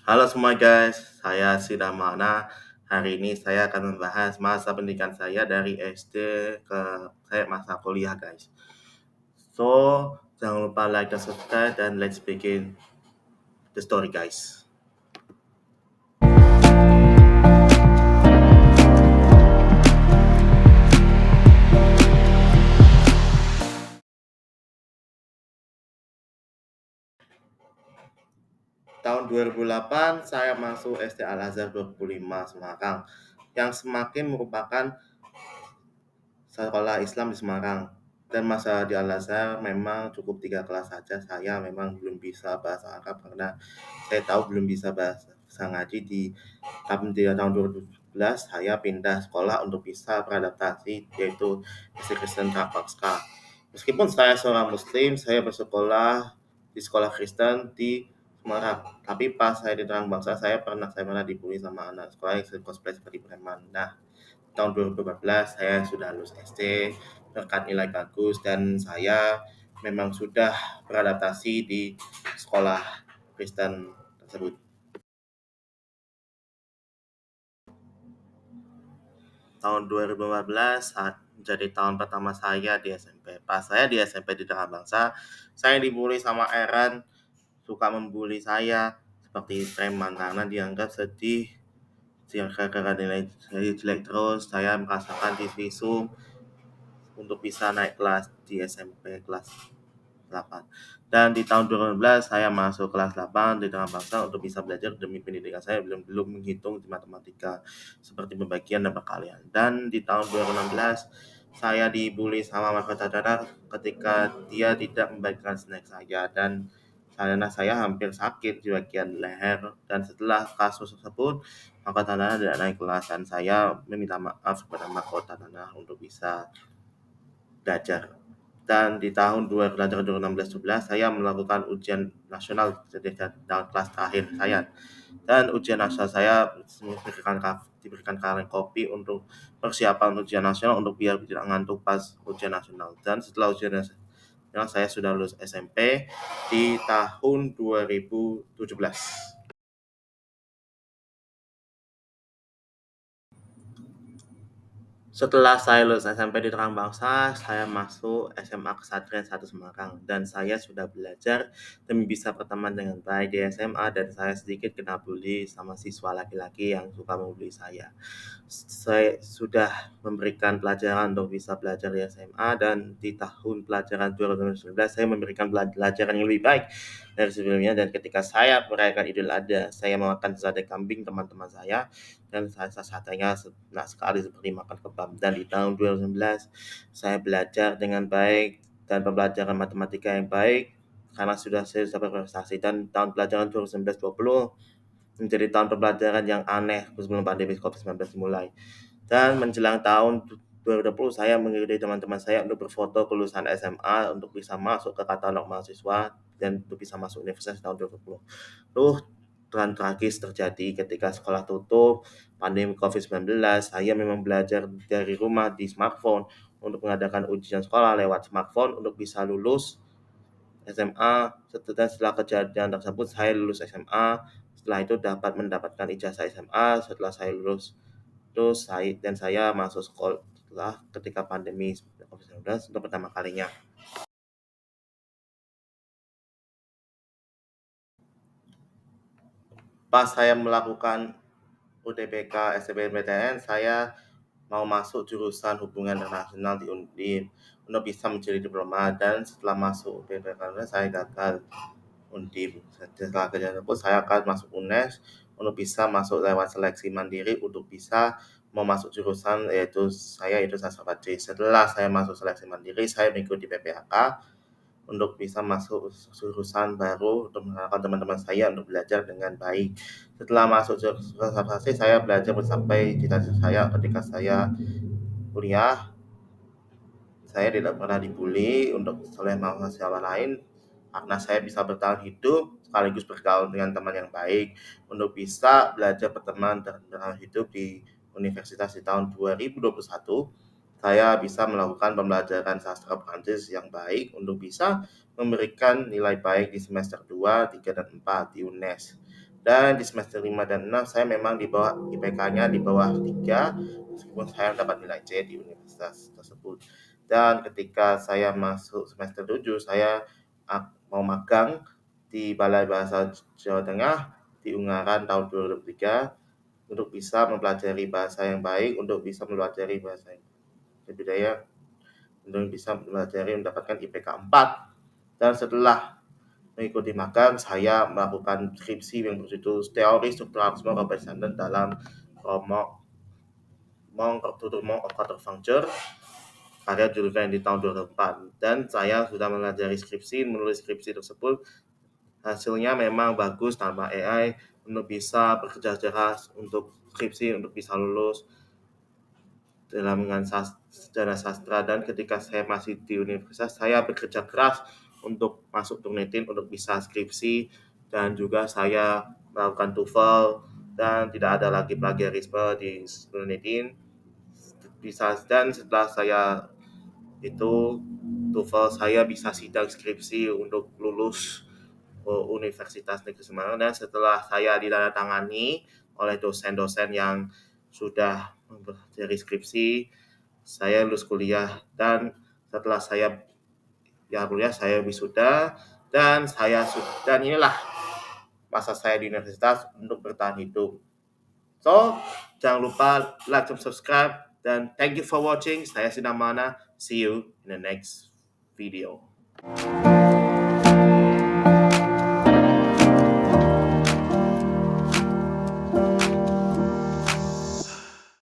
Halo semua guys, saya Sidamana. Hari ini saya akan membahas masa pendidikan saya dari SD ke saya masa kuliah guys. So, jangan lupa like dan subscribe dan let's begin the story guys. Tahun 2008 saya masuk SD Al Azhar 25 Semarang yang semakin merupakan sekolah Islam di Semarang. Dan masa di Al Azhar memang cukup 3 kelas saja. Saya memang belum bisa bahasa Arab karena saya tahu belum bisa bahasa ngaji di tahun 2017 saya pindah sekolah untuk bisa beradaptasi yaitu SD Kristen Trapakska. Meskipun saya seorang Muslim, saya bersekolah di sekolah Kristen di Semarang. Tapi pas saya di Terang Bangsa, saya pernah dibully sama anak sekolah yang cosplay seperti preman. Nah, tahun 2014 saya sudah lulus SD, berkat nilai bagus dan saya memang sudah beradaptasi di sekolah Kristen tersebut. Tahun 2015 saat menjadi tahun pertama saya di SMP. Pas saya di SMP di Terang Bangsa, saya dibully sama Eren, suka membuli saya seperti preman karena dianggap sedih gara-gara nilai saya jelek terus. Saya merasakan divisum untuk bisa naik kelas di SMP kelas 8. Dan di tahun 2016 saya masuk kelas 8 di Tengah Bangsa untuk bisa belajar demi pendidikan saya belum belum menghitung di matematika seperti pembagian dan perkalian. Dan di tahun 2016 saya dibully sama Marco Tadana ketika dia tidak membagikan snack saya dan karena saya hampir sakit di bagian leher dan setelah kasus tersebut Marco Tadana tidak naik kelas dan saya meminta maaf kepada Marco Tadana untuk bisa belajar. Dan di tahun 2016-17 saya melakukan ujian nasional jadi dalam kelas terakhir saya. Dan ujian nasional saya diberikan kaleng kopi untuk persiapan ujian nasional untuk biar tidak ngantuk pas ujian nasional. Dan setelah ujian nasional saya sudah lulus SMP di tahun 2017. Setelah saya lulus SMP di Terang Bangsa, saya masuk SMA Kesatria 1 Semarang dan saya sudah belajar demi bisa berteman dengan baik di SMA dan saya sedikit kena bully sama siswa laki-laki yang suka membuli saya. Saya sudah memberikan pelajaran untuk bisa belajar di SMA dan di tahun pelajaran 2019 saya memberikan pelajaran yang lebih baik dari sebelumnya dan ketika saya merayakan Idul Adha, saya makan sate kambing teman-teman saya dan satenya enak sekali seperti makan kebab. Dan di tahun 2019 saya belajar dengan baik dan pembelajaran matematika yang baik karena saya sudah berprestasi dan tahun pelajaran 2019-20 menjadi tahun pembelajaran yang aneh sebelum pandemi COVID-19 dimulai. Dan menjelang tahun 2020 saya mengikuti teman-teman saya untuk berfoto kelulusan SMA untuk bisa masuk ke katalog mahasiswa dan untuk bisa masuk universitas tahun 2020. Tuh dan tragis terjadi ketika sekolah tutup, pandemi COVID-19, saya memang belajar dari rumah di smartphone untuk mengadakan ujian sekolah lewat smartphone untuk bisa lulus SMA. Setelah kejadian tersebut saya lulus SMA, setelah itu dapat mendapatkan ijazah SMA. Setelah saya lulus terus saya masuk sekolah ketika pandemi COVID-19 untuk pertama kalinya. Pas saya melakukan UTBK SBMPTN, saya mau masuk jurusan hubungan internasional di Undip untuk bisa menjadi diploma dan setelah masuk UTBK saya gagal Undip. Setelah kejadian tersebut saya akan masuk UNES untuk bisa masuk lewat seleksi mandiri untuk bisa mau masuk jurusan yaitu sastra Batik. Setelah saya masuk seleksi mandiri, saya mengikuti PPHK untuk bisa masuk jurusan baru untuk mengenalkan teman-teman saya untuk belajar dengan baik. Setelah masuk jurusan sastra Batik, saya belajar sampai cita-cita saya ketika saya kuliah. Saya tidak pernah dibully untuk oleh mahasiswa lain karena saya bisa bertahan hidup sekaligus bergaul dengan teman yang baik untuk bisa belajar berteman dan bertahan hidup di universitas di tahun 2021. Saya bisa melakukan pembelajaran sastra Prancis yang baik untuk bisa memberikan nilai baik di semester 2, 3, dan 4 di UNES. Dan di semester 5 dan 6 saya memang di bawah IPK-nya di bawah 3 meskipun saya dapat nilai C di universitas tersebut. Dan ketika saya masuk semester 7 saya mau magang di Balai Bahasa Jawa Tengah di Ungaran tahun 2023 untuk bisa mempelajari bahasa yang baik, untuk bisa mempelajari bahasa yang budaya, untuk bisa mempelajari mendapatkan IPK 4. Dan setelah mengikuti magang, saya melakukan skripsi yang berjudul Teori Strukturalisme Representatif dalam Mong Functure karya Jules Verne di tahun 2004. Dan saya sudah mempelajari skripsi, menulis skripsi tersebut. Hasilnya memang bagus tanpa AI untuk bisa bekerja keras untuk skripsi, untuk bisa lulus dalam dengan sejarah sastra. Dan ketika saya masih di universitas, saya bekerja keras untuk masuk Turnitin untuk bisa skripsi, dan juga saya melakukan TOEFL dan tidak ada lagi plagiarisme di Turnitin. Dan setelah saya itu TOEFL, saya bisa sidang skripsi untuk lulus Universitas Negeri Semarang. Dan setelah saya ditandatangani oleh dosen-dosen yang sudah mempelajari skripsi, saya lulus kuliah. Dan setelah saya kuliah, saya wisuda, dan inilah masa saya di universitas untuk bertahan hidup. So, jangan lupa like dan subscribe, dan thank you for watching. Saya Sinamana. See you in the next video.